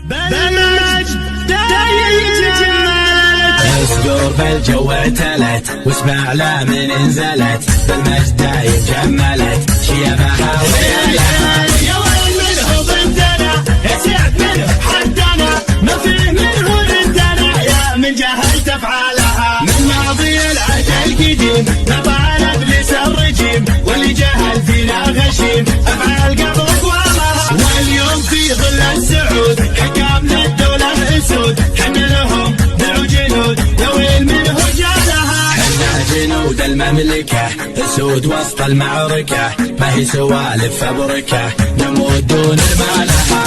بالمجد اسقر بالجو اعتلت واسمع لا من انزلت بالمجد دايم جملت شيبها ويلت يا ويل منه ضدنا يسعد منه حدنا ما فيه منه ضدنا يا من جهلت افعالها من ماضي العهد القديم نطع ابليس الرجيم واللي جهل فينا غشيم افعال قبل اقوامها واليوم في ظل السعود حكام للدوله اسود حنا لهم دعوا جنود يا ويل منه جالها حنا جنود المملكه اسود وسط المعركه ما هي سوالف فبركه نموت دون المالحه